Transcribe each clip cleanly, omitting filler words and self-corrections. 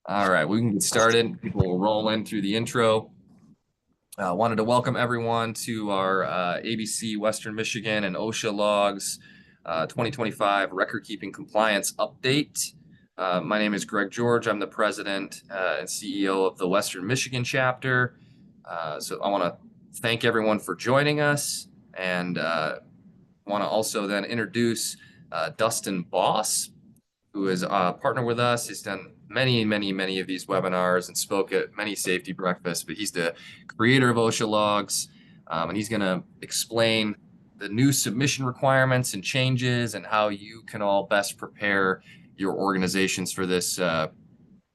All right, we can get started. People will roll in through the intro. Wanted to welcome everyone to our ABC Western Michigan and OSHA Logs 2025 Record Keeping Compliance Update. My name is Greg George. I'm the president and CEO of the Western Michigan chapter. So I want to thank everyone for joining us, and want to also then introduce Dustin Boss, who is a partner with us. He's done many of these webinars and spoke at many safety breakfasts, but he's the creator of OSHA Logs, and he's going to explain the new submission requirements and changes and how you can all best prepare your organizations for this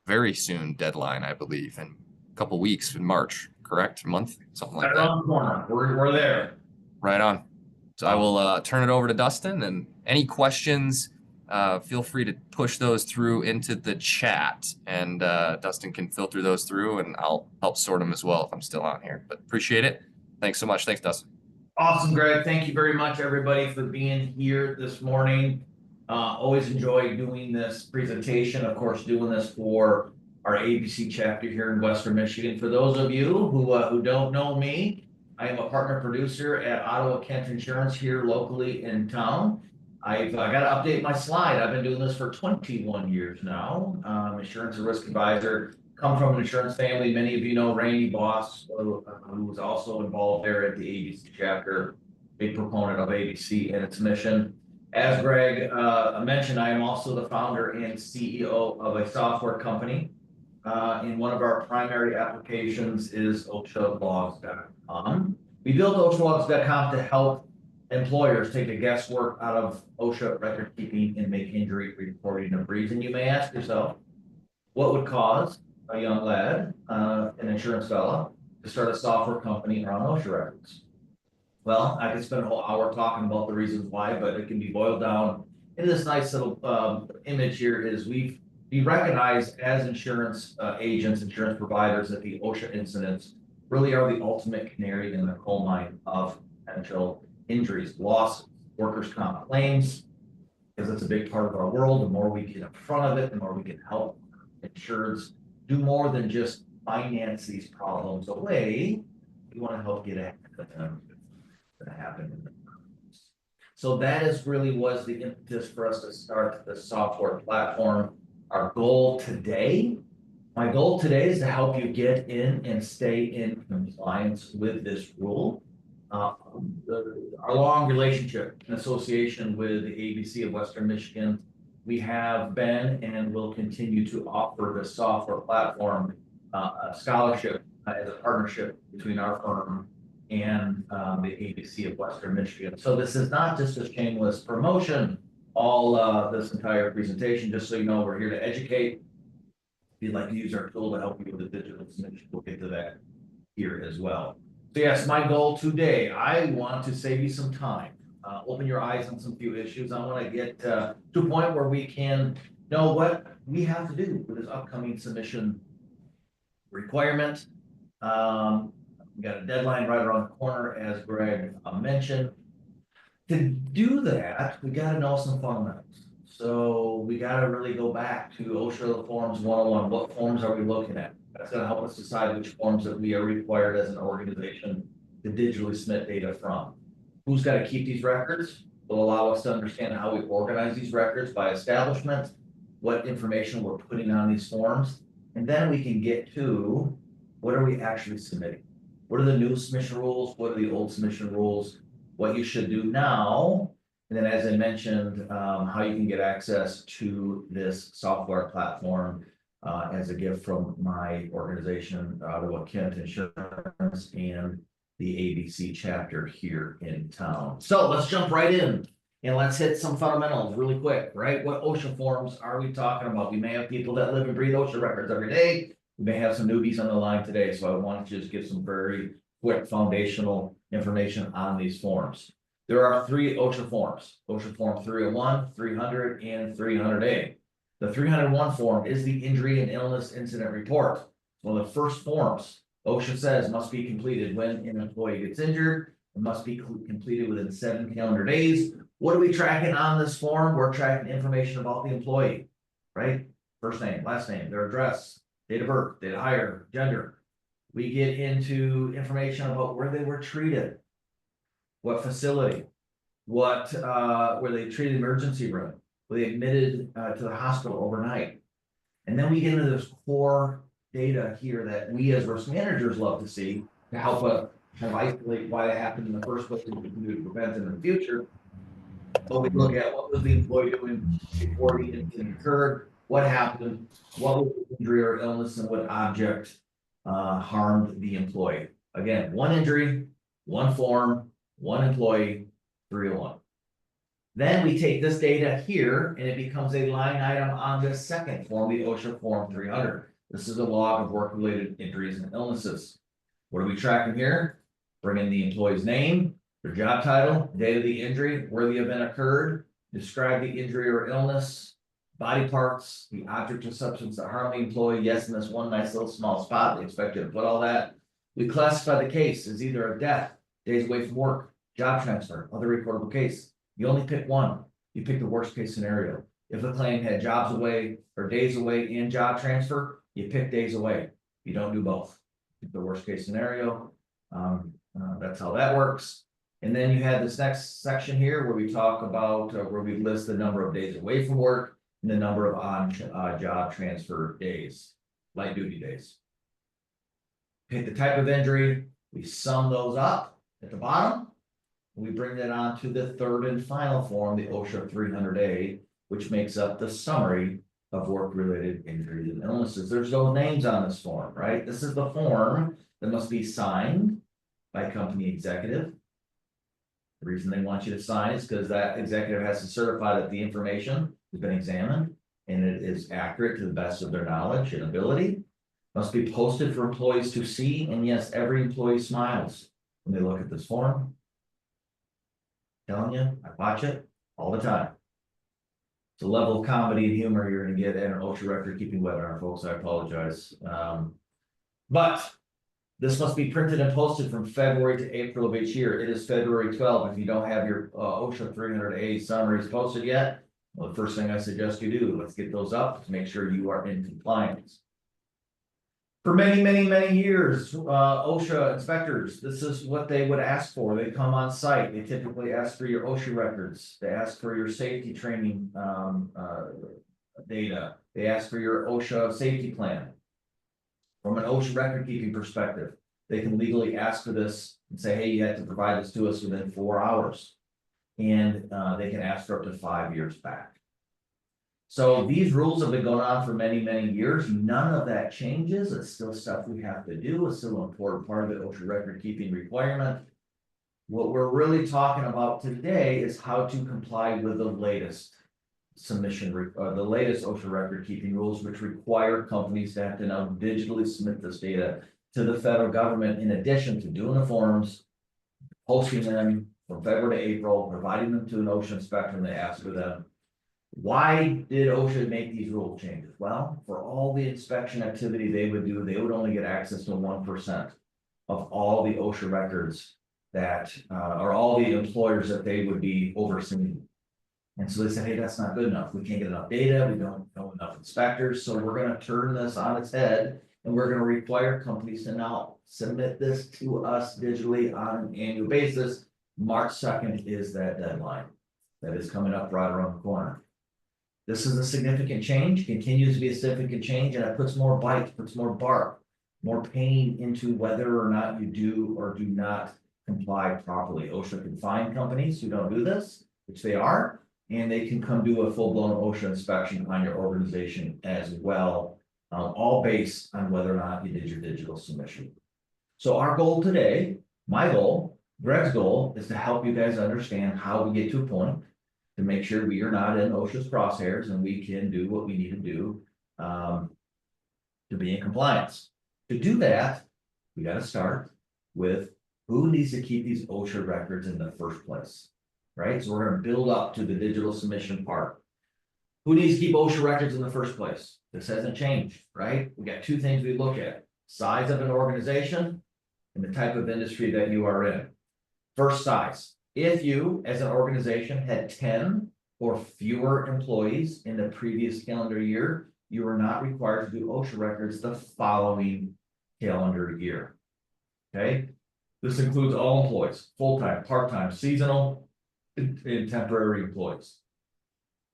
very soon deadline, I believe, in a couple weeks in March, correct? Month, something like Right that. on the corner. We're there. Right on. So I will turn it over to Dustin, and any questions, feel free to push those through into the chat, and Dustin can filter those through, and I'll help sort them as well if I'm still on here. But appreciate it. Thanks so much. Thanks, Dustin. Awesome, Greg. Thank you very much, everybody, for being here this morning. Always enjoy doing this presentation. Of course, doing this for our ABC chapter here in Western Michigan. For those of you who don't know me, I am a partner producer at Ottawa Kent Insurance here locally in town. I've got to update my slide. I've been doing this for 21 years now. Insurance and risk advisor. Come from an insurance family. Many of you know Randy Boss, who was also involved there at the ABC chapter, big proponent of ABC and its mission. As Greg mentioned, I am also the founder and CEO of a software company. And one of our primary applications is OSHALogs.com. We built OSHALogs.com to help employers take the guesswork out of OSHA record keeping and make injury reporting a breeze. And you may ask yourself, what would cause a young lad, an insurance fella, to start a software company around OSHA records? Well, I could spend a whole hour talking about the reasons why, but it can be boiled down in this nice little image here. Is we recognize as insurance agents, insurance providers, that the OSHA incidents really are the ultimate canary in the coal mine of potential injuries, losses, workers' comp claims, because it's a big part of our world. The more we get in front of it, the more we can help insureds do more than just finance these problems away. We want to help get ahead of them that happen in the past. So that is really was the impetus for us to start the software platform. Our goal today, my goal today, is to help you get in and stay in compliance with this rule. Our long relationship and association with the ABC of Western Michigan, we have been and will continue to offer the software platform a scholarship as a partnership between our firm and the ABC of Western Michigan. So this is not just a shameless promotion. All this entire presentation, just so you know, we're here to educate. If you'd like to use our tool to help you with the digital submission, we'll get to that here as well. So yes, my goal today, I want to save you some time, open your eyes on some few issues. I want to get to a point where we can know what we have to do with this upcoming submission requirement. We got a deadline right around the corner, as Greg mentioned. To do that, we got to know some fundamentals. So we got to really go back to OSHA Forms 101. What forms are we looking at? That's going to help us decide which forms that we are required as an organization to digitally submit data from. Who's got to keep these records? Will allow us to understand how we organize these records by establishment, what information we're putting on these forms, and then we can get to what are we actually submitting? What are the new submission rules? What are the old submission rules? What you should do now, and then, as I mentioned, how you can get access to this software platform as a gift from my organization, Ottawa Kent Insurance, and the ABC chapter here in town. So let's jump right in and let's hit some fundamentals really quick, right? What OSHA forms are we talking about? We may have people that live and breathe OSHA records every day. We may have some newbies on the line today, so I want to just give some very quick foundational information on these forms. There are 3 OSHA forms: OSHA Form 301, 300, and 300A. The 301 form is the Injury and Illness Incident Report. One of the first forms OSHA says must be completed when an employee gets injured. It must be completed within 7 calendar days. What are we tracking on this form? We're tracking information about the employee, right? First name, last name, their address, date of birth, date of hire, gender. We get into information about where they were treated, what facility, what, were they treated emergency room, were they admitted to the hospital overnight. And then we get into this core data here that we as risk managers love to see to help us kind of isolate why that happened in the first place and what we can do to prevent it in the future. But we look at what was the employee doing before the incident occurred, what happened, what was the injury or illness, and what object harmed the employee. Again, one injury, one form, one employee, 301. Then we take this data here and it becomes a line item on this second form, the OSHA Form 300. This is a log of work-related injuries and illnesses. What are we tracking here? Bring in the employee's name, their job title, date of the injury, where the event occurred, describe the injury or illness, body parts, the object or substance that harmed the employee. Yes, in this one nice little small spot, they expect you to put all that. We classify the case as either a death, days away from work, job transfer, other reportable case. You only pick one. You pick the worst case scenario. If a claim had jobs away or days away and job transfer, you pick days away. You don't do both. Pick the worst case scenario. That's how that works. And then you have this next section here where we talk about where we list the number of days away from work and the number of on job transfer days, light duty days. Pick the type of injury. We sum those up at the bottom. We bring that on to the third and final form, the OSHA 300A, which makes up the summary of work-related injuries and illnesses. There's no names on this form, right? This is the form that must be signed by company executive. The reason they want you to sign is because that executive has to certify that the information has been examined and it is accurate to the best of their knowledge and ability. Must be posted for employees to see, and yes, every employee smiles when they look at this form. Telling you, I watch it all the time. It's a level of comedy and humor you're gonna get at an OSHA record keeping webinar, folks. I apologize. But this must be printed and posted from February to April of each year. It is February 12th. If you don't have your OSHA 300A summaries posted yet, well, the first thing I suggest you do, let's get those up to make sure you are in compliance. For many, many, many years, OSHA inspectors, this is what they would ask for. They come on site. They typically ask for your OSHA records. They ask for your safety training data. They ask for your OSHA safety plan. From an OSHA record keeping perspective, they can legally ask for this and say, hey, you have to provide this to us within 4 hours. And they can ask for up to 5 years back. So these rules have been going on for many, many years. None of that changes. It's still stuff we have to do. It's still an important part of the OSHA record keeping requirement. What we're really talking about today is how to comply with the latest submission, the latest OSHA record keeping rules, which require companies to have to now digitally submit this data to the federal government, in addition to doing the forms, posting them from February to April, providing them to an OSHA inspector when they ask for them. Why did OSHA make these rule changes? Well, for all the inspection activity they would do, they would only get access to 1% of all the OSHA records that, or all the employers that they would be overseeing. And so they said, hey, that's not good enough. We can't get enough data. We don't know enough inspectors. So we're going to turn this on its head and we're going to require companies to now submit this to us digitally on an annual basis. March 2nd is that deadline that is coming up right around the corner. This is a significant change, continues to be a significant change, and it puts more bite, puts more bark, more pain into whether or not you do or do not comply properly. OSHA can fine companies who don't do this, which they are, and they can come do a full-blown OSHA inspection on your organization as well, all based on whether or not you did your digital submission. So our goal today, my goal, Greg's goal, is to help you guys understand how we get to a point to make sure we are not in OSHA's crosshairs and we can do what we need to do to be in compliance. To do that, we got to start with who needs to keep these OSHA records in the first place, right? So we're going to build up to the digital submission part. Who needs to keep OSHA records in the first place? This hasn't changed, right? We got two things we look at: size of an organization and the type of industry that you are in. First, size. If you, as an organization, had 10 or fewer employees in the previous calendar year, you are not required to do OSHA records the following calendar year. Okay, this includes all employees, full-time, part-time, seasonal, and temporary employees.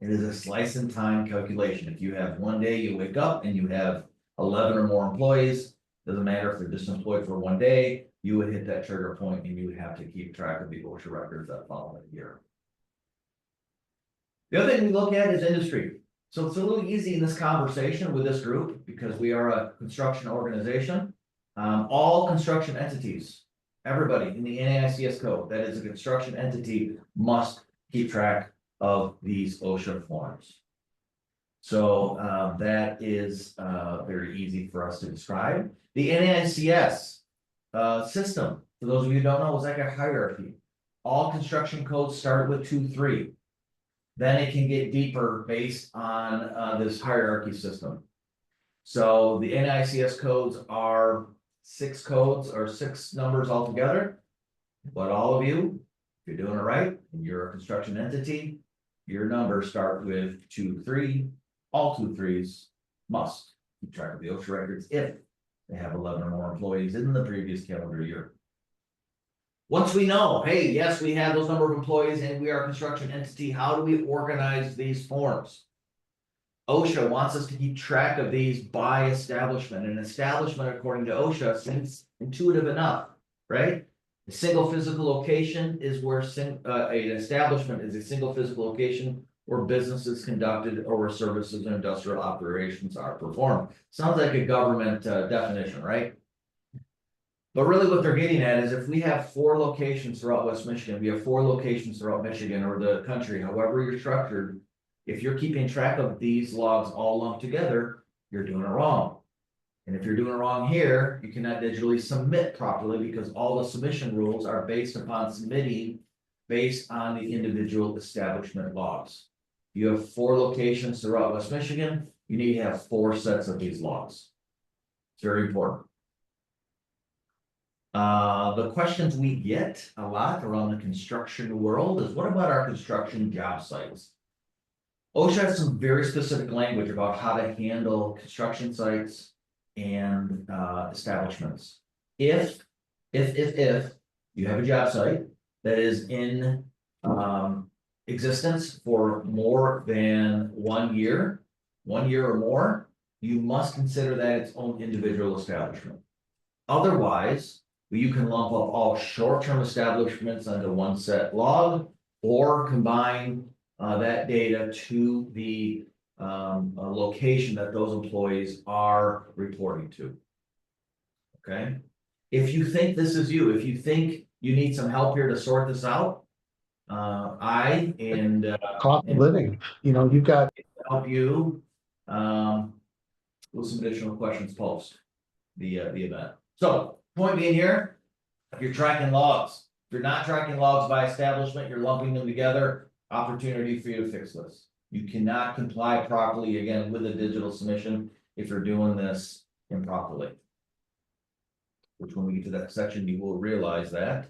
It is a slice and time calculation. If you have one day you wake up and you have 11 or more employees, doesn't matter if they're just employed for one day, you would hit that trigger point and you would have to keep track of the OSHA records that following year. The other thing we look at is industry. So it's a little easy in this conversation with this group because we are a construction organization. All construction entities, everybody in the NAICS code that is a construction entity must keep track of these OSHA forms. So that is very easy for us to describe. The NAICS system, for those of you who don't know, is like a hierarchy. All construction codes start with 2, 3. Then it can get deeper based on this hierarchy system. So the NAICS codes are 6 codes or 6 numbers altogether. But all of you, if you're doing it right and you're a construction entity, your numbers start with 2, 3. All 2 3s must keep track of the OSHA records if they have 11 or more employees in the previous calendar year. Once we know, hey, yes, we have those number of employees and we are a construction entity, how do we organize these forms? OSHA wants us to keep track of these by establishment. An establishment, according to OSHA, seems intuitive enough, right? A single physical location is where an establishment is a single physical location where business is conducted or where services and industrial operations are performed. Sounds like a government definition, right? But really what they're getting at is if we have 4 locations throughout West Michigan, we have 4 locations throughout Michigan or the country, however you're structured, if you're keeping track of these logs all lumped together, you're doing it wrong. And if you're doing it wrong here, you cannot digitally submit properly because all the submission rules are based upon submitting based on the individual establishment logs. You have 4 locations throughout West Michigan, you need to have 4 sets of these logs. It's very important. The questions we get a lot around the construction world is what about our construction job sites? OSHA has some very specific language about how to handle construction sites and establishments. If you have a job site that is in existence for more than 1 year, 1 year or more, you must consider that its own individual establishment. Otherwise, you can lump up all short-term establishments under one set log or combine that data to the location that those employees are reporting to. Okay. If you think this is you, if you think you need some help here to sort this out, I and cost of living, you know, you've got help you with some additional questions post the event. So point being here, if you're tracking logs, if you're not tracking logs by establishment, you're lumping them together, opportunity for you to fix this. You cannot comply properly again with a digital submission if you're doing this improperly. Which when we get to that section, you will realize that.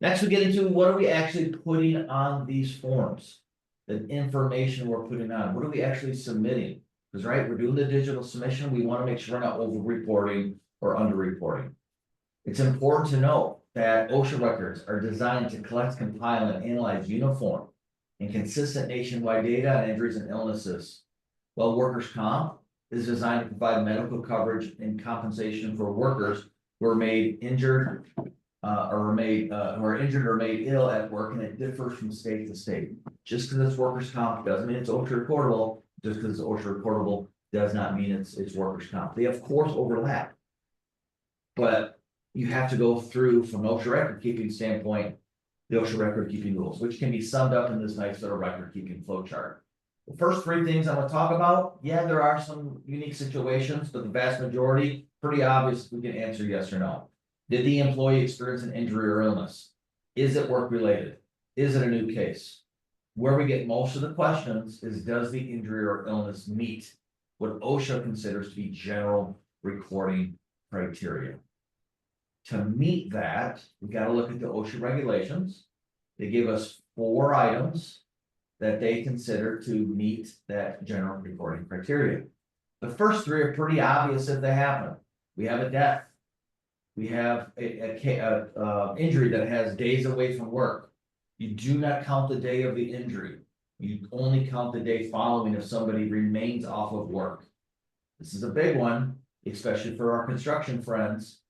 Next, we get into what are we actually putting on these forms? The information we're putting on, what are we actually submitting? Because right, we're doing the digital submission, we want to make sure we're not over-reporting or under-reporting. It's important to note that OSHA records are designed to collect, compile, and analyze uniform and consistent nationwide data on injuries and illnesses. While workers' comp is designed to provide medical coverage and compensation for workers who are made injured who are injured or made ill at work, and it differs from state to state. Just because it's workers' comp doesn't mean it's OSHA recordable. Just because it's OSHA recordable does not mean it's workers' comp. They of course overlap, but you have to go through from an OSHA record keeping standpoint, the OSHA record keeping rules, which can be summed up in this nice little record keeping flow chart. The first 3 things I'm going to talk about, yeah, there are some unique situations, but the vast majority, pretty obvious, we can answer yes or no. Did the employee experience an injury or illness? Is it work related? Is it a new case? Where we get most of the questions is, does the injury or illness meet what OSHA considers to be general recording criteria? To meet that, we got to look at the OSHA regulations. They give us 4 items that they consider to meet that general recording criteria. The first three are pretty obvious if they happen. We have a death. We have a injury that has days away from work. You do not count the day of the injury. You only count the day following if somebody remains off of work. This is a big one, especially for our construction friends,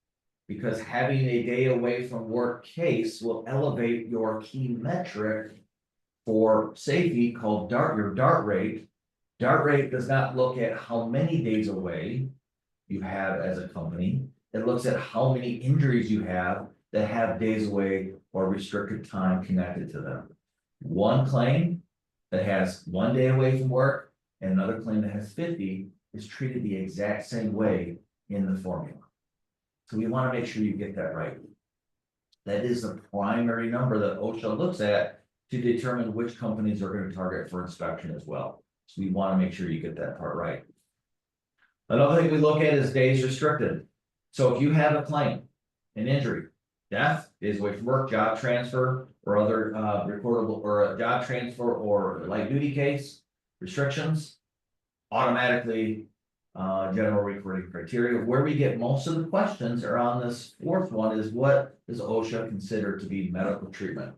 because having a day away from work case will elevate your key metric for safety called your DART rate. DART rate does not look at how many days away you have as a company. It looks at how many injuries you have that have days away or restricted time connected to them. One claim that has 1 day away from work and another claim that has 50 is treated the exact same way in the formula. So we want to make sure you get that right. That is the primary number that OSHA looks at to determine which companies are going to target for inspection as well. So we want to make sure you get that part right. Another thing we look at is days restricted. So if you have a claim, an injury, death, days away from work, job transfer, or other recordable, or a job transfer or light duty case, restrictions, automatically general recording criteria. Where we get most of the questions are on this fourth one is what does OSHA consider to be medical treatment?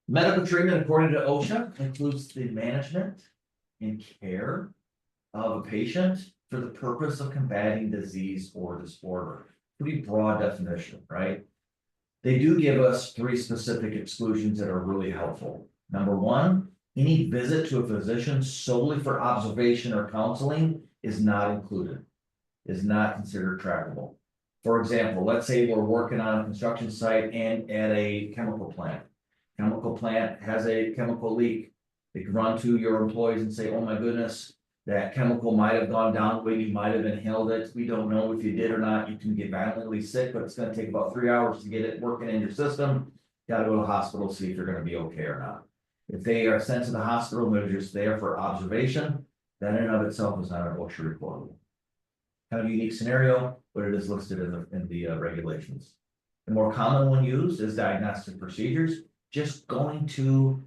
Medical treatment, according to OSHA, includes the management and care of a patient for the purpose of combating disease or disorder. Pretty broad definition, right? They do give us 3 specific exclusions that are really helpful. Number 1, any visit to a physician solely for observation or counseling is not included, is not considered trackable. For example, let's say we're working on a construction site and at a chemical plant. Chemical plant has a chemical leak. They can run to your employees and say, oh my goodness, that chemical might have gone down when you might have inhaled it. We don't know if you did or not. You can get violently sick, but it's going to take about 3 hours to get it working in your system. Got to go to the hospital, see if you're going to be okay or not. If they are sent to the hospital and they're just there for observation, that in and of itself is not an OSHA reportable. Kind of unique scenario, but it is listed in the regulations. The more common one used is diagnostic procedures. Just going to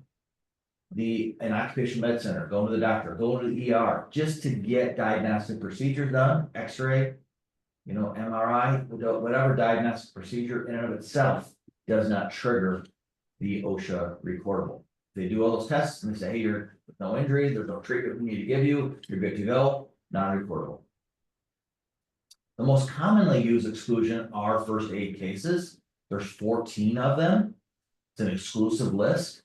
an occupational med center, going to the doctor, going to the ER, just to get diagnostic procedures done, x-ray, MRI, whatever diagnostic procedure in and of itself does not trigger the OSHA recordable. They do all those tests and they say, hey, you're with no injury, there's no treatment we need to give you, you're good to go, non-recordable. The most commonly used exclusion are first aid cases. There's 14 of them. It's an exclusive list.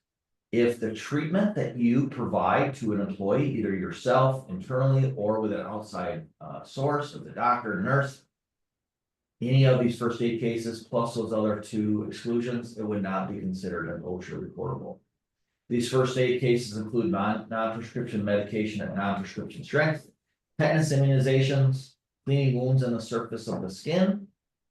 If the treatment that you provide to an employee, either yourself internally or with an outside source of the doctor or nurse, any of these first aid cases plus those other 2 exclusions, it would not be considered an OSHA reportable. These first aid cases include non-prescription medication at non-prescription strength, tetanus immunizations, cleaning wounds on the surface of the skin,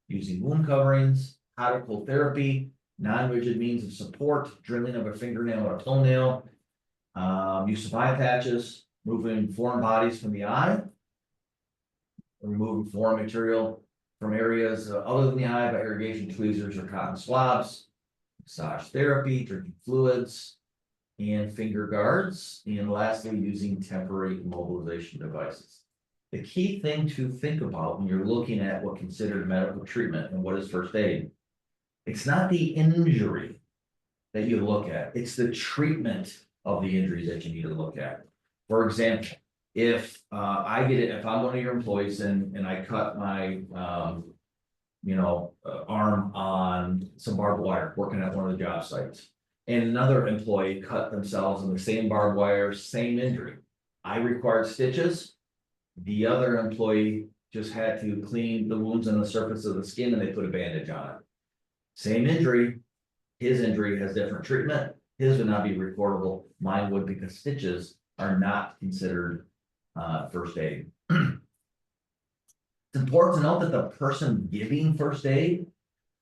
using wound coverings, hot or cold therapy, non-rigid means of support, drilling of a fingernail or a toenail, use of eye patches, moving foreign bodies from the eye, removing foreign material from areas other than the eye by irrigation tweezers or cotton swabs, massage therapy, drinking fluids, and finger guards, and lastly, using temporary immobilization devices. The key thing to think about when you're looking at what considered medical treatment and what is first aid, it's not the injury that you look at, it's the treatment of the injuries that you need to look at. For example, if if I'm one of your employees and I cut my arm on some barbed wire working at one of the job sites, and another employee cut themselves on the same barbed wire, same injury, I required stitches. The other employee just had to clean the wounds on the surface of the skin and they put a bandage on it. Same injury, his injury has different treatment. His would not be recordable, mine would, because stitches are not considered first aid. It's important to note that the person giving first aid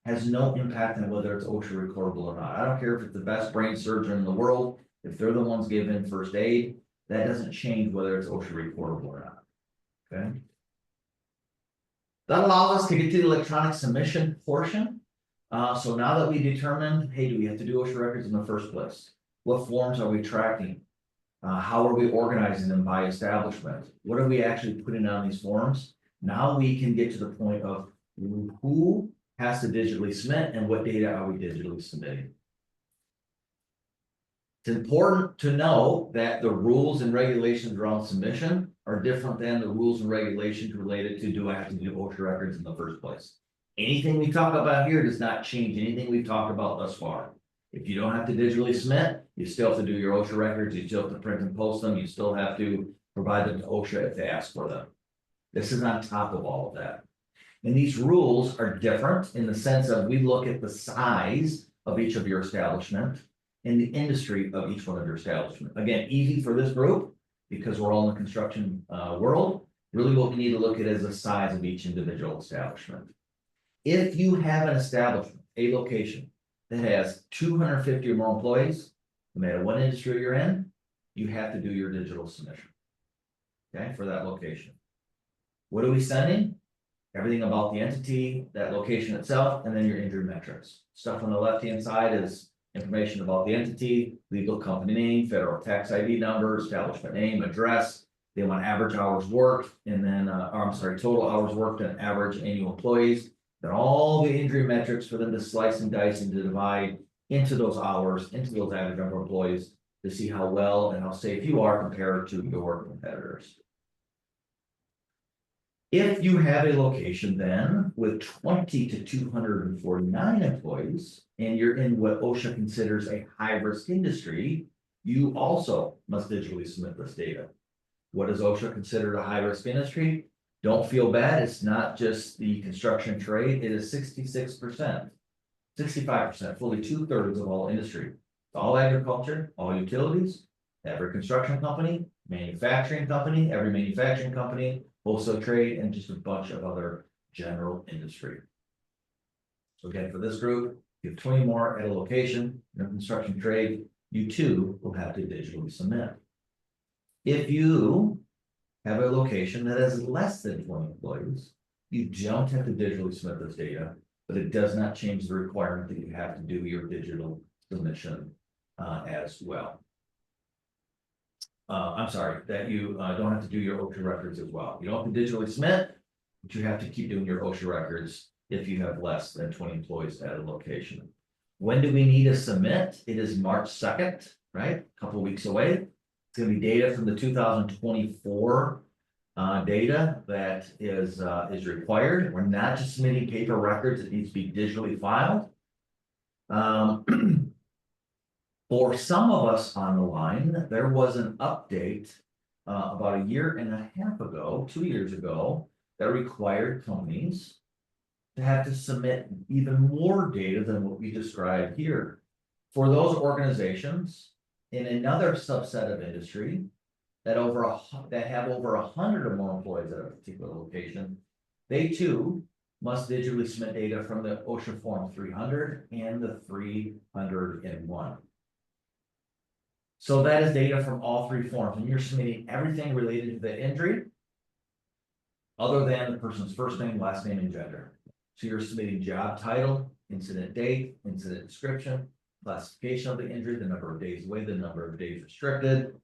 has no impact on whether it's OSHA recordable or not. I don't care if it's the best brain surgeon in the world, if they're the ones giving first aid, that doesn't change whether it's OSHA recordable or not. Okay. That allows us to get to the electronic submission portion. So now that we determined, hey, do we have to do OSHA records in the first place? What forms are we tracking? How are we organizing them by establishment? What are we actually putting on these forms? Now we can get to the point of who has to digitally submit and what data are we digitally submitting. It's important to know that the rules and regulations around submission are different than the rules and regulations related to do I have to do OSHA records in the first place. Anything we talk about here does not change anything we've talked about thus far. If you don't have to digitally submit, you still have to do your OSHA records, you still have to print and post them, you still have to provide them to OSHA if they ask for them. This is on top of all of that. And these rules are different in the sense of we look at the size of each of your establishment and the industry of each one of your establishment. Again, easy for this group because we're all in the construction world. Really what we need to look at is the size of each individual establishment. If you have an establishment, a location that has 250 or more employees, no matter what industry you're in, you have to do your digital submission. Okay, for that location. What are we sending? Everything about the entity, that location itself, and then your injury metrics. Stuff on the left-hand side is information about the entity, legal company name, federal tax ID number, establishment name, address. They want average hours worked, and then, total hours worked and average annual employees. Then all the injury metrics for them to slice and dice and to divide into those hours, into those average number of employees to see how well and how safe you are compared to your competitors. If you have a location then with 20 to 249 employees, and you're in what OSHA considers a high-risk industry, you also must digitally submit this data. What does OSHA consider a high-risk industry? Don't feel bad, it's not just the construction trade, it is 66%, 65%, fully 2/3 of all industry. All agriculture, all utilities, every construction company, manufacturing company, every manufacturing company, wholesale trade, and just a bunch of other general industry. So again, for this group, you have 20 more at a location, in a construction trade, you too will have to digitally submit. If you have a location that has less than 20 employees, you don't have to digitally submit this data, but it does not change the requirement that you have to do your digital submission as well. I'm sorry, that you don't have to do your OSHA records as well. You don't have to digitally submit, but you have to keep doing your OSHA records if you have less than 20 employees at a location. When do we need to submit? It is March 2nd, right? A couple weeks away. It's gonna be data from the 2024 data that is required. We're not just submitting paper records, it needs to be digitally filed. For some of us on the line, there was an update about a year and a half ago, 2 years ago, that required companies to have to submit even more data than what we described here. For those organizations in another subset of industry that have over 100 or more employees at a particular location, they too must digitally submit data from the OSHA Form 300 and the 301. So that is data from all three forms, and you're submitting everything related to the injury other than the person's first name, last name, and gender. So you're submitting job title, incident date, incident description, classification of the injury, the number of days away, the number of days restricted.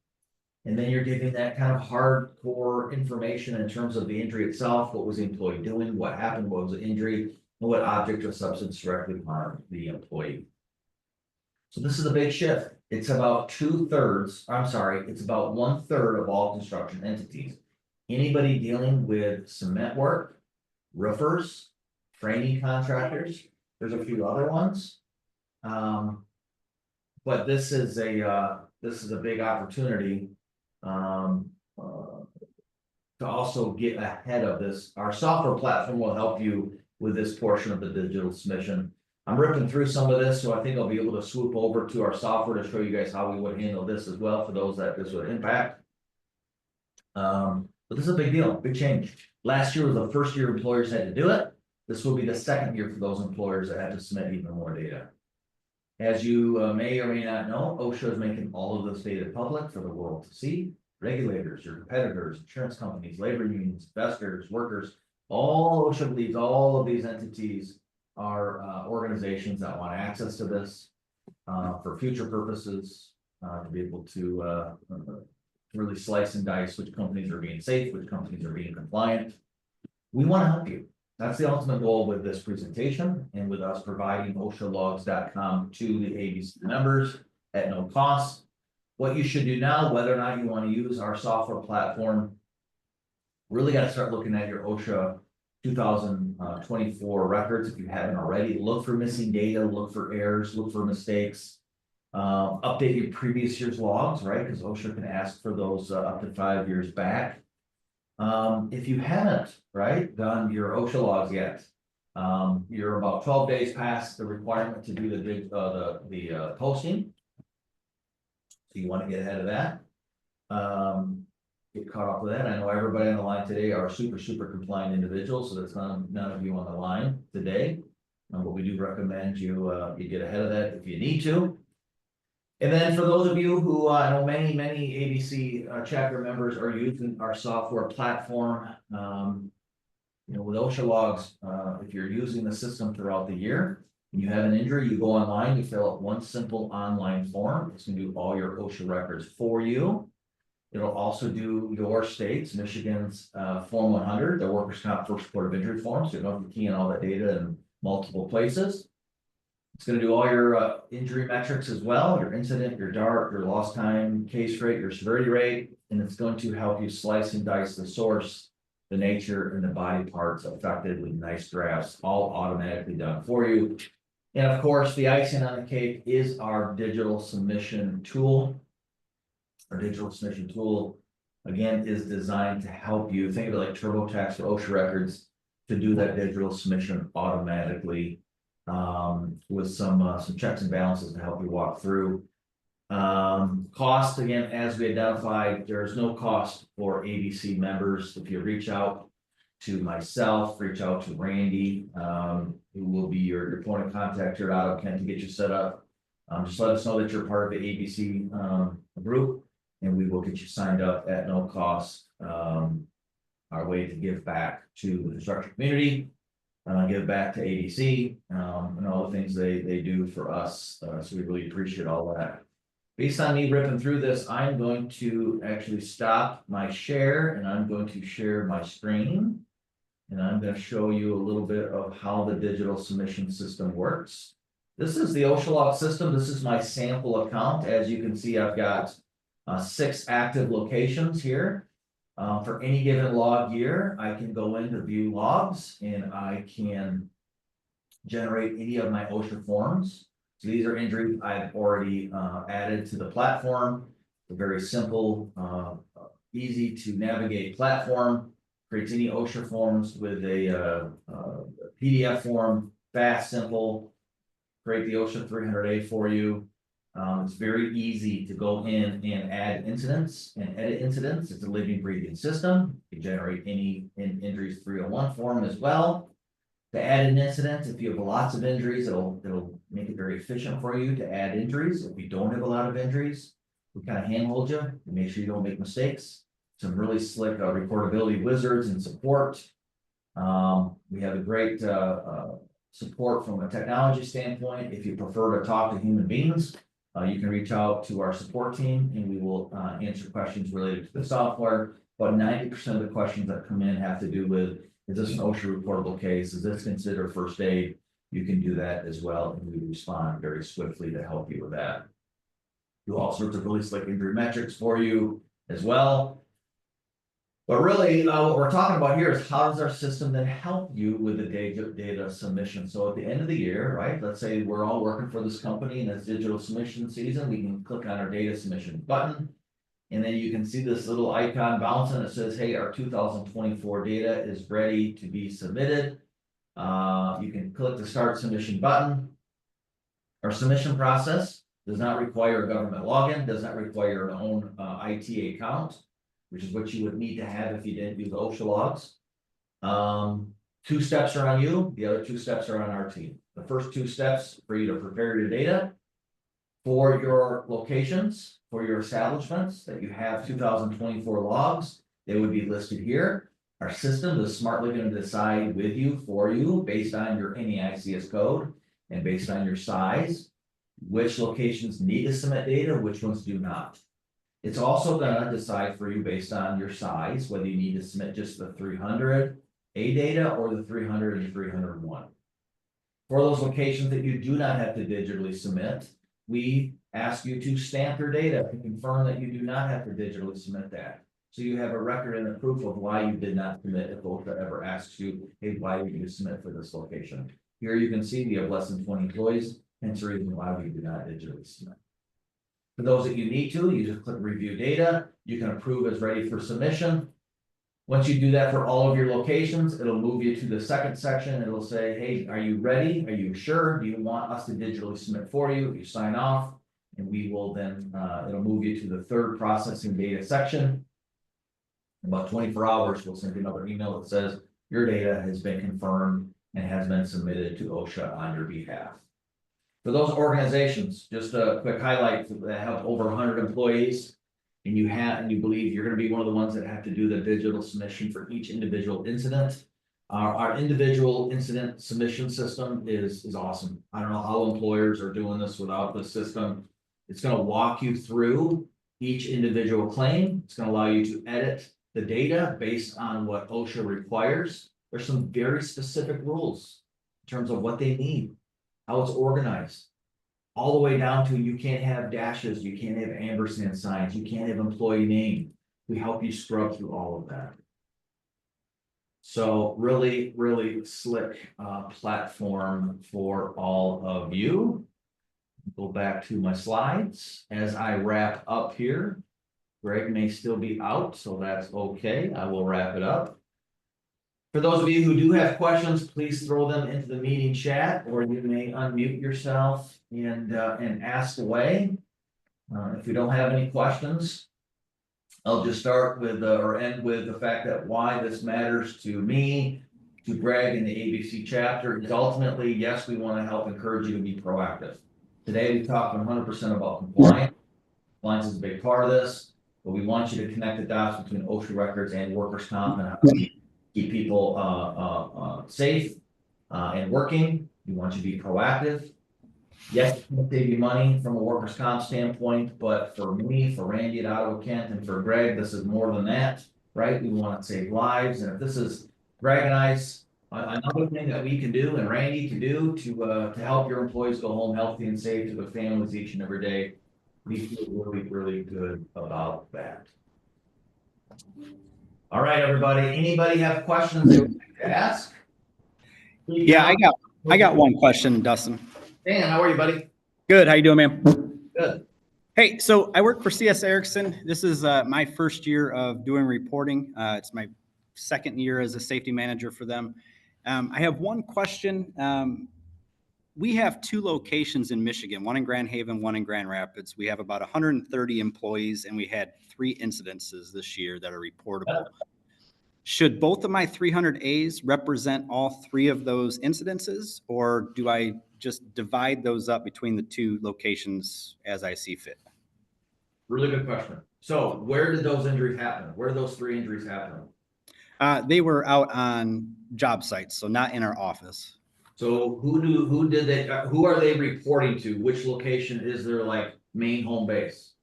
And then you're giving that kind of hardcore information in terms of the injury itself, what was the employee doing, what happened, what was the injury, and what object or substance directly harmed the employee. So this is a big shift. It's about 2/3, it's about 1/3 of all construction entities. Anybody dealing with cement work, roofers, framing contractors, there's a few other ones. But this is a big opportunity to also get ahead of this. Our software platform will help you with this portion of the digital submission. I'm ripping through some of this, so I think I'll be able to swoop over to our software to show you guys how we would handle this as well for those that this would impact. But this is a big deal, big change. Last year was the first year employers had to do it. This will be the second year for those employers that have to submit even more data. As you may or may not know, OSHA is making all of this data public for the world to see. Regulators, your competitors, insurance companies, labor unions, investors, workers, all OSHA believes all of these entities are organizations that want access to this for future purposes. to be able to really slice and dice which companies are being safe, which companies are being compliant. We want to help you. That's the ultimate goal with this presentation and with us providing OSHAlogs.com to the ABC members at no cost. What you should do now, whether or not you want to use our software platform, really got to start looking at your OSHA 2024 records. If you haven't already, look for missing data, look for errors, look for mistakes. Update your previous year's logs, right? Because OSHA can ask for those up to 5 years back. If you haven't, right, done your OSHA logs yet, you're about 12 days past the requirement to do the posting. So you want to get ahead of that. Get caught up with that. I know everybody on the line today are super compliant individuals, so there's none of you on the line today. But we do recommend you get ahead of that if you need to. And then for those of you who I know many ABC chapter members are using our software platform. With OSHA logs, if you're using the system throughout the year and you have an injury, you go online, you fill out one simple online form. It's going to do all your OSHA records for you. It'll also do your state's, Michigan's Form 100, the workers' comp first report of injury form. So you don't have to key in all that data in multiple places. It's going to do all your injury metrics as well, your incident, your DART, your lost time, case rate, your severity rate, and it's going to help you slice and dice the source, the nature, and the body parts affected with nice graphs, all automatically done for you. And of course, the icing on the cake is our digital submission tool. Our digital submission tool, again, is designed to help you, think of it like TurboTax or OSHA records, to do that digital submission automatically. With some checks and balances to help you walk through. Cost, again, as we identified, there's no cost for ABC members. If you reach out to myself, reach out to Randy, who will be your point of contact here at Auto Kent to get you set up. Just let us know that you're part of the ABC group, and we will get you signed up at no cost. Our way to give back to the construction community. Give back to ABC and all the things they do for us. So we really appreciate all that. Based on me ripping through this, I'm going to actually stop my share and I'm going to share my screen. And I'm going to show you a little bit of how the digital submission system works. This is the OSHA log system. This is my sample account. As you can see, I've got 6 active locations here. For any given log year, I can go into view logs and I can generate any of my OSHA forms. So these are injuries I've already added to the platform. A very simple, easy to navigate platform. Creates any OSHA forms with a PDF form, fast, simple. Create the OSHA 300A for you. It's very easy to go in and add incidents and edit incidents. It's a living, breathing system. You can generate any injuries 301 form as well. To add an incident, if you have lots of injuries, it'll make it very efficient for you to add injuries. If we don't have a lot of injuries, we kind of handhold you and make sure you don't make mistakes. Some really slick reportability wizards and support. We have a great support from a technology standpoint. If you prefer to talk to human beings, you can reach out to our support team and we will answer questions related to the software. But 90% of the questions that come in have to do with, is this an OSHA reportable case? Is this considered first aid? You can do that as well, and we respond very swiftly to help you with that. Do all sorts of really slick injury metrics for you as well. But really, what we're talking about here is how does our system then help you with the data submission? So at the end of the year, right, let's say we're all working for this company and it's digital submission season, we can click on our data submission button. And then you can see this little icon bouncing that says, hey, our 2024 data is ready to be submitted. You can click the start submission button. Our submission process does not require a government login, does not require an own IT account, which is what you would need to have if you didn't use OSHA logs. 2 steps are on you, the other 2 steps are on our team. The first 2 steps for you to prepare your data for your locations, for your establishments that you have 2024 logs, they would be listed here. Our system is smartly going to decide with you, for you, based on your NAICS code and based on your size. which locations need to submit data, which ones do not. It's also gonna decide for you based on your size, whether you need to submit just the 300 A data or the 300 and 301. For those locations that you do not have to digitally submit, we ask you to stamp your data to confirm that you do not have to digitally submit that. So you have a record and a proof of why you did not submit if OSHA ever asks you, hey, why did you submit for this location? Here you can see we have less than 20 employees, hence the reason why we do not digitally submit. For those that you need to, you just click review data, you can approve as ready for submission. Once you do that for all of your locations, it'll move you to the second section. It'll say, hey, are you ready? Are you sure? Do you want us to digitally submit for you? You sign off, and we will then, it'll move you to the third processing data section. In about 24 hours, we'll send you another email that says your data has been confirmed and has been submitted to OSHA on your behalf. For those organizations, just a quick highlight that have over 100 employees. And you believe you're gonna be one of the ones that have to do the digital submission for each individual incident. Our individual incident submission system is awesome. I don't know how employers are doing this without this system. It's gonna walk you through each individual claim. It's gonna allow you to edit the data based on what OSHA requires. There's some very specific rules in terms of what they need, how it's organized. All the way down to you can't have dashes, you can't have ampersand signs, you can't have employee name. We help you scrub through all of that. So really, really slick platform for all of you. Go back to my slides as I wrap up here. Greg may still be out, so that's okay. I will wrap it up. For those of you who do have questions, please throw them into the meeting chat, or you may unmute yourself and ask away. If we don't have any questions, I'll just start with or end with the fact that why this matters to me, to Greg and the ABC chapter is ultimately, yes, we want to help encourage you to be proactive. Today, we talked 100% about compliance. Compliance is a big part of this, but we want you to connect the dots between OSHA records and workers' comp and how we keep people safe and working. We want you to be proactive. Yes, it can save you money from a workers' comp standpoint, but for me, for Randy at Ottawa Kent, and for Greg, this is more than that, right? We want to save lives, and if this is Greg and I's another thing that we can do and Randy can do to help your employees go home healthy and safe to their families each and every day, we feel really, really good about that. All right, everybody. Anybody have questions they would like to ask? Yeah, I got one question, Dustin. Dan, how are you, buddy? Good. How you doing, man? Good. Hey, so I work for CS Erickson. This is my first year of doing reporting. It's my second year as a safety manager for them. I have one question. We have two locations in Michigan, one in Grand Haven, one in Grand Rapids. We have about 130 employees, and we had 3 incidences this year that are reportable. Should both of my 300 A's represent all 3 of those incidences, or do I just divide those up between the 2 locations as I see fit? Really good question. So where did those injuries happen? Where did those 3 injuries happen? They were out on job sites, so not in our office. So who are they reporting to? Which location is their like main home base?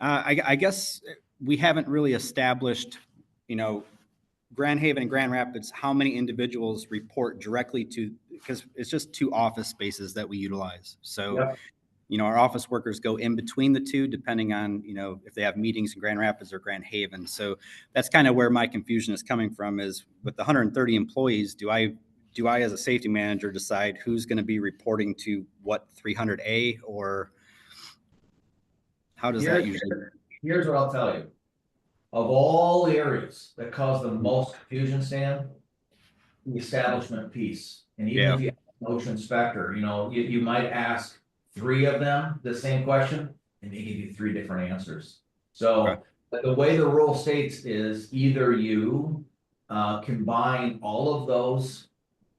I guess we haven't really established, Grand Haven and Grand Rapids, how many individuals report directly to, because it's just 2 office spaces that we utilize. So, Yep. Our office workers go in between the 2, depending on, if they have meetings in Grand Rapids or Grand Haven. So that's kind of where my confusion is coming from, is with the 130 employees, do I as a safety manager decide who's going to be reporting to what 300A, or how does that usually? Here's what I'll tell you. Of all the areas that cause the most confusion, Stan, the establishment piece. And even if you have an OSHA inspector, you might ask 3 of them the same question, and they give you 3 different answers. So the way the rule states is either you combine all of those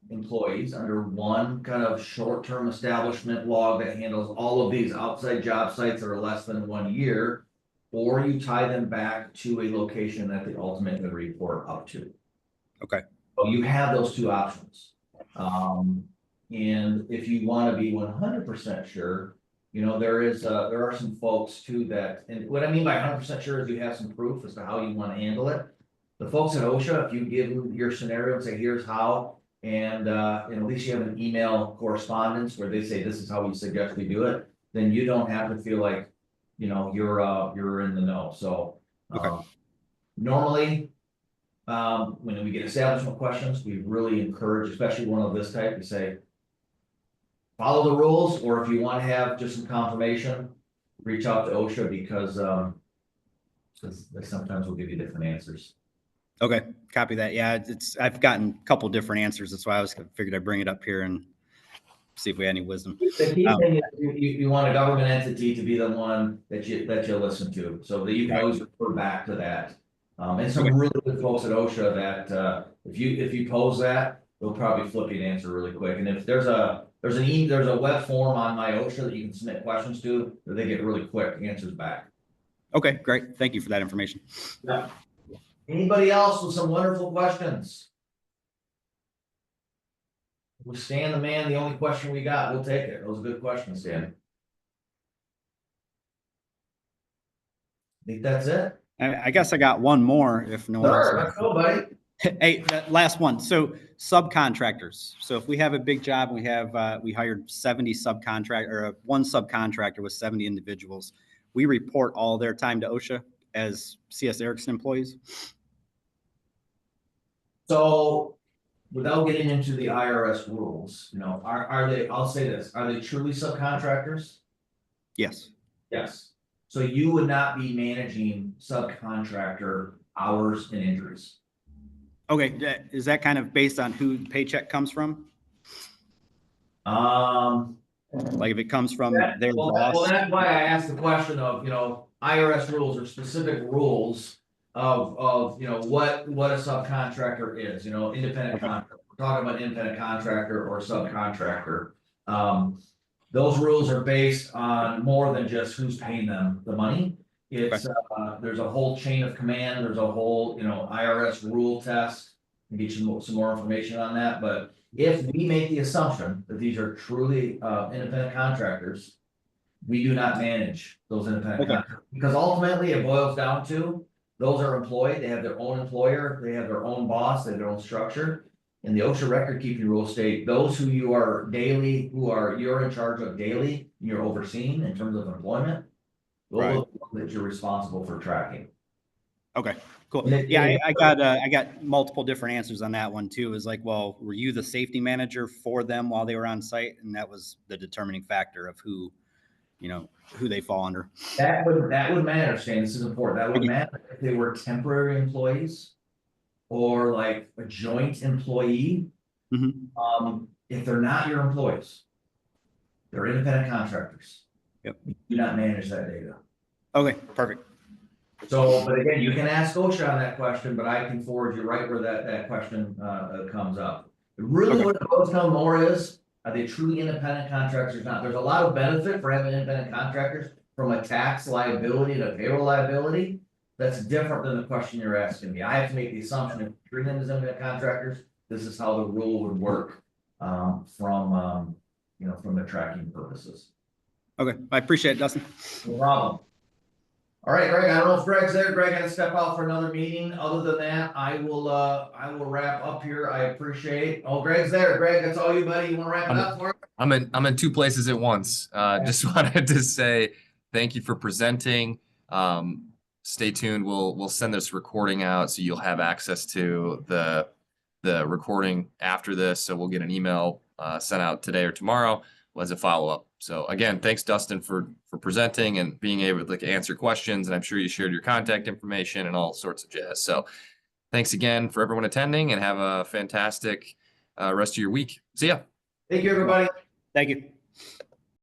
employees under one kind of short-term establishment log that handles all of these outside job sites that are less than 1 year, or you tie them back to a location that they ultimately report up to. Okay. So you have those 2 options. And if you want to be 100% sure, you know, there are some folks too that, and what I mean by 100% sure is you have some proof as to how you want to handle it. The folks at OSHA, if you give them your scenario and say, here's how, and at least you have an email correspondence where they say, this is how we suggest we do it, then you don't have to feel like, you know, you're in the know. So, Okay. normally, when we get establishment questions, we really encourage, especially one of this type, to say, follow the rules, or if you want to have just some confirmation, reach out to OSHA because they sometimes will give you different answers. Okay, copy that. Yeah, I've gotten a couple different answers. That's why I figured I'd bring it up here and see if we had any wisdom. The key thing is you want a government entity to be the one that you listen to, so that you can always refer back to that. And some really good folks at OSHA that if you pose that, they'll probably flip you an answer really quick. And if there's a web form on my OSHA that you can submit questions to, that they get really quick answers back. Okay, great. Thank you for that information. Yeah. Anybody else with some wonderful questions? With Stan the man, the only question we got, we'll take it. Those are good questions, Stan. I think that's it. I guess I got one more if no one else. Sure, let's go, buddy. Hey, that last one. So subcontractors. So if we have a big job, we hired 70 subcontract or one subcontractor with 70 individuals. We report all their time to OSHA as CS Erickson employees. So without getting into the IRS rules, you know, are they, I'll say this, are they truly subcontractors? Yes. Yes. So you would not be managing subcontractor hours and injuries. Okay. Is that kind of based on who the paycheck comes from? Like if it comes from their boss? Well, that's why I asked the question of, you know, IRS rules or specific rules of, you know, what a subcontractor is, you know, independent contractor. We're talking about independent contractor or subcontractor. Those rules are based on more than just who's paying them the money. It's there's a whole chain of command. There's a whole, you know, IRS rule test. I'll get you some more information on that. But if we make the assumption that these are truly independent contractors, we do not manage those independent contractors, because ultimately it boils down to those are employed. They have their own employer. They have their own boss. They have their own structure. And the OSHA record keeping rules state those who you're in charge of daily, you're overseeing in terms of employment, those are the ones that you're responsible for tracking. Okay, cool. Yeah, I got multiple different answers on that one too. It was like, well, were you the safety manager for them while they were on site? And that was the determining factor of who, you know, who they fall under. That would matter, Stan. This is important. That would matter if they were temporary employees or like a joint employee. If they're not your employees, they're independent contractors. Yep. You do not manage that data. Okay, perfect. So, but again, you can ask OSHA on that question, but I can forward you right where that question comes up. Really, what it boils down more is, are they truly independent contractors or not? There's a lot of benefit for having independent contractors from a tax liability to payroll liability. That's different than the question you're asking me. I have to make the assumption if you're treating them as independent contractors, this is how the rule would work from the tracking purposes. Okay, I appreciate it, Dustin. No problem. All right, Greg, I don't know if Greg's there. Greg had to step out for another meeting. Other than that, I will wrap up here. I appreciate. Oh, Greg's there. Greg, that's all you, buddy. You want to wrap it up for us? I'm in two places at once. Just wanted to say thank you for presenting. Stay tuned. We'll send this recording out so you'll have access to the recording after this. So we'll get an email sent out today or tomorrow as a follow-up. So again, thanks Dustin for presenting and being able to answer questions. And I'm sure you shared your contact information and all sorts of jazz. So thanks again for everyone attending, and have a fantastic rest of your week. See ya. Thank you, everybody. Thank you.